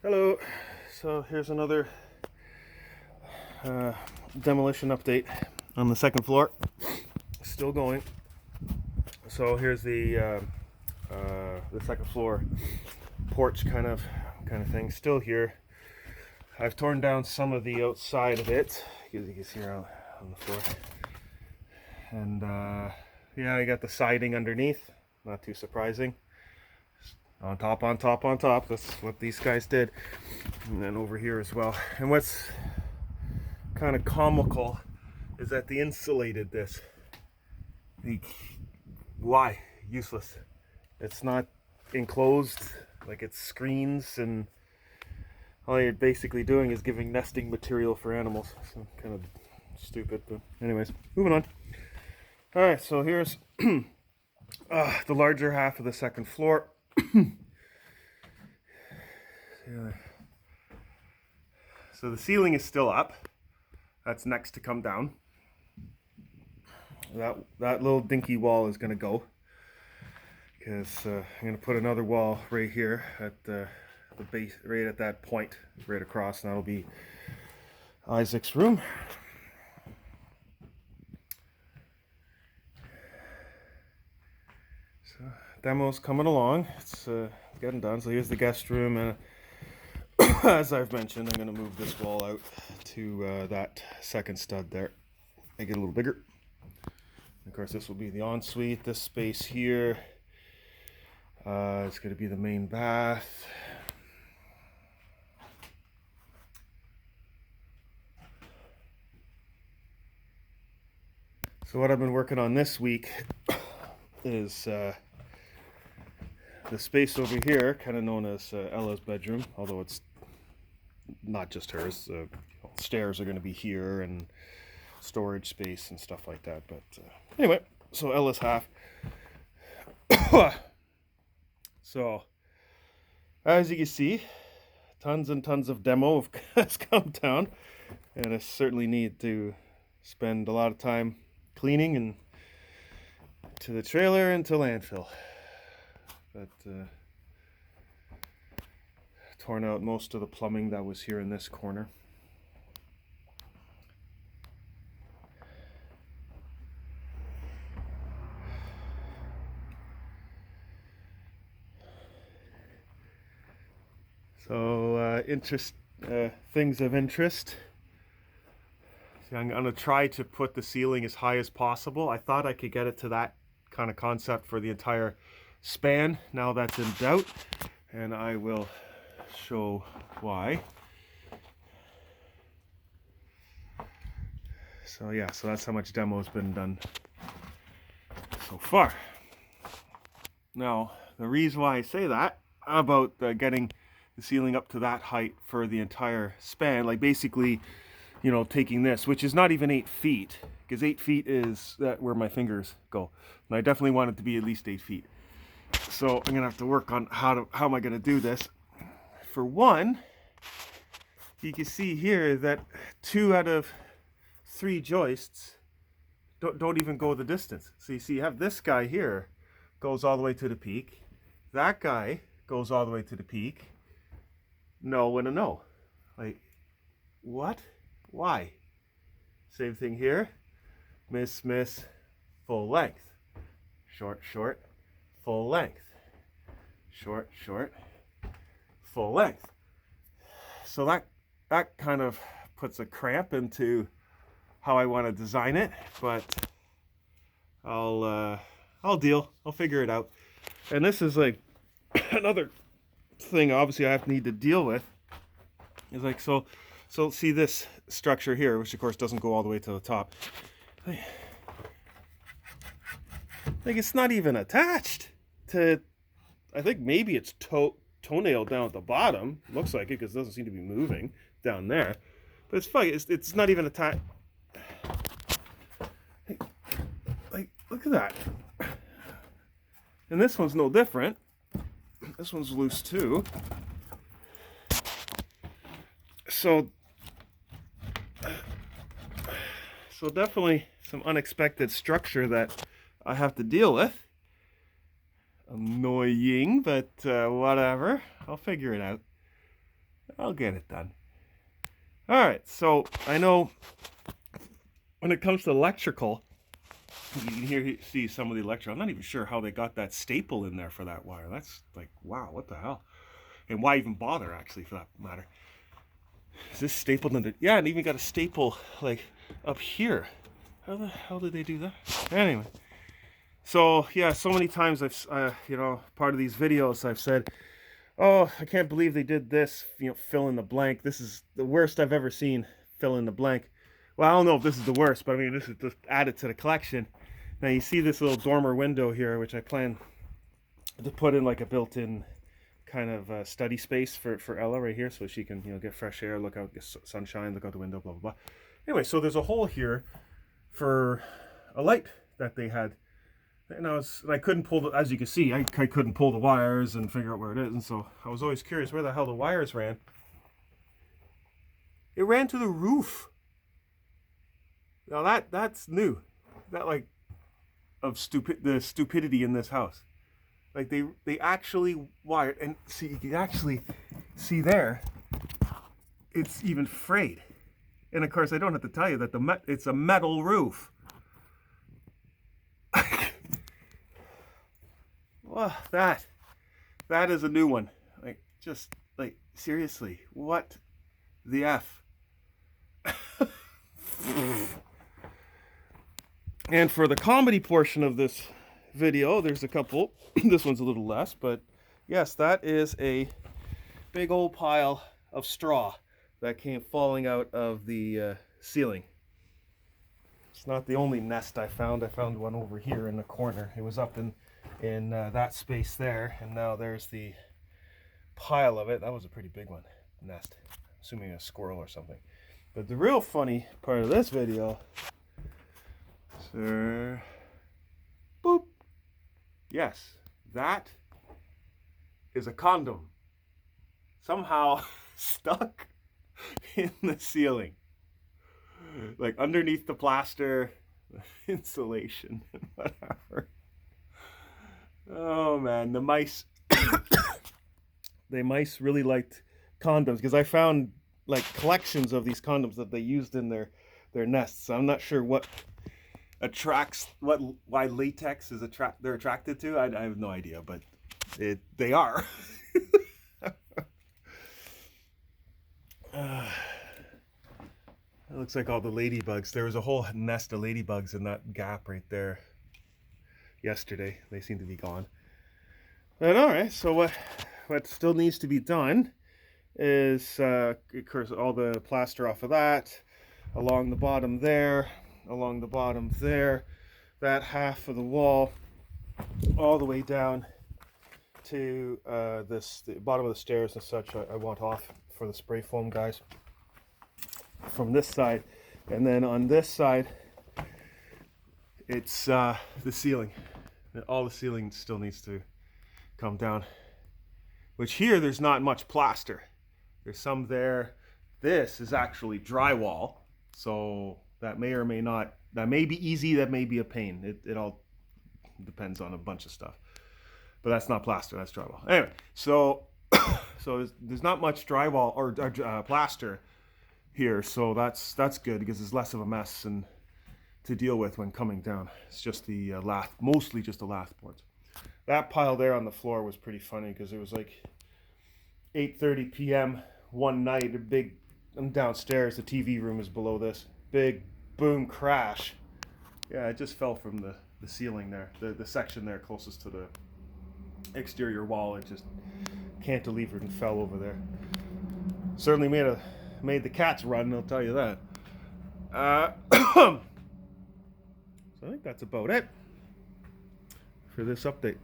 Hello. So here's another demolition update on the second floor. Still going. So here's the second floor porch kind of thing. Still here. I've torn down some of the outside of it, as you can see on the floor. And yeah, I got the siding underneath. Not too surprising. On top, on top, on top. That's what these guys did. And then over here as well. And what's kind of comical is that they insulated this. Why? Useless. It's not enclosed, like it's screens, and all you're basically doing is giving nesting material for animals. So kind of stupid, but anyways, moving on. All right, so here's the larger half of the second floor. So the ceiling is still up. That's next to come down. That little dinky wall is going to go, because I'm going to put another wall right here at the base, right at that point, right across, and that'll be Isaac's room. So demo's coming along. It's getting done. So here's the guest room, and as I've mentioned, I'm going to move this wall out to that second stud there, make it a little bigger. Of course, this will be the ensuite. This space here, it's going to be the main bath. So what I've been working on this week is the space over here, kind of known as Ella's bedroom, although it's not just hers. Stairs are going to be here, and storage space and stuff like that. But anyway, so Ella's half. So as you can see, tons and tons of demo has come down, and I certainly need to spend a lot of time cleaning and to the trailer and to landfill. But torn out most of the plumbing that was here in this corner. So things of interest. See, I'm going to try to put the ceiling as high as possible. I thought I could get it to that kind of concept for the entire span. Now that's in doubt, and I will show why. So yeah, so that's how much demo has been done so far. Now, the reason why I say that about getting the ceiling up to that height for the entire span, like basically, you know, taking this, which is not even 8 feet, because 8 feet is where my fingers go, and I definitely want it to be at least 8 feet. So I'm gonna have to work on how am I gonna do this. For one, you can see here that 2 out of 3 joists don't even go the distance. So you see, you have this guy here goes all the way to the peak. That guy goes all the way to the peak. No and a no. Like, what? Why? Same thing here. Miss, miss, full length. Short, short, full length. Short, short, full length. So that kind of puts a cramp into how I want to design it, but I'll deal. I'll figure it out. And this is like another thing obviously I need to deal with, is like, so see this structure here, which of course doesn't go all the way to the top. Like it's not even attached to, I think maybe it's toenail down at the bottom. Looks like it, because it doesn't seem to be moving down there. But it's funny, it's not even attached. Like, look at that. And this one's no different. This one's loose too. So definitely some unexpected structure that I have to deal with. Annoying, but whatever. I'll figure it out. I'll get it done. All right, so I know when it comes to electrical, you can see some of the electrical. I'm not even sure how they got that staple in there for that wire. That's like, wow, what the hell? And why even bother, actually, for that matter? Is this stapled under? Yeah, and even got a staple like up here. How the hell did they do that? Anyway, so yeah, so many times I've, part of these videos I've said, oh, I can't believe they did this, fill in the blank. This is the worst I've ever seen, fill in the blank. Well, I don't know if this is the worst, but I mean, this is just added to the collection. Now you see this little dormer window here, which I plan to put in like a built-in kind of study space for Ella right here, so she can get fresh air, look out, get sunshine, look out the window, blah blah blah. Anyway, so there's a hole here for a light that they had, and I couldn't pull the, as you can see, I couldn't pull the wires and figure out where it is, and so I was always curious where the hell the wires ran. It ran to the roof. Now that's new. That like of the stupidity in this house. Like they actually wired, and see, you can actually see there, it's even frayed. And of course, I don't have to tell you that it's a metal roof. Well, that is a new one. Like, just like, seriously, what the F? And for the comedy portion of this video, there's a couple. This one's a little less, but yes, that is a big old pile of straw that came falling out of the ceiling. It's not the only nest I found. I found one over here in the corner. It was up in that space there, and now there's the pile of it. That was a pretty big one, nest. Assuming a squirrel or something. But the real funny part of this video, sir, boop. Yes, that is a condom. Somehow stuck in the ceiling. Like underneath the plaster, insulation, whatever. Oh man, the mice, the mice really liked condoms, because I found like collections of these condoms that they used in their nests. I'm not sure what why latex is they're attracted to. I have no idea, but they are. It looks like all the ladybugs. There was a whole nest of ladybugs in that gap right there yesterday. They seem to be gone. But all right, so what still needs to be done is, of course, all the plaster off of that, along the bottom there, along the bottom there, that half of the wall, all the way down to the bottom of the stairs and such. I want off for the spray foam guys from this side, and then on this side it's the ceiling. All the ceiling still needs to come down, which here there's not much plaster. There's some there. This is actually drywall, so that may or may not, that may be easy, that may be a pain. It all depends on a bunch of stuff, but that's not plaster, that's drywall. Anyway, so there's not much drywall or plaster here, so that's good, because there's less of a mess and to deal with when coming down. It's just the mostly just the lath boards. That pile there on the floor was pretty funny, because it was like 8:30 p.m. one night. I'm downstairs, the TV room is below this. Big boom crash. Yeah, it just fell from the ceiling there. The section there closest to the exterior wall, it just cantilevered and fell over there. Certainly made the cats run, I'll tell you that. So I think that's about it for this update.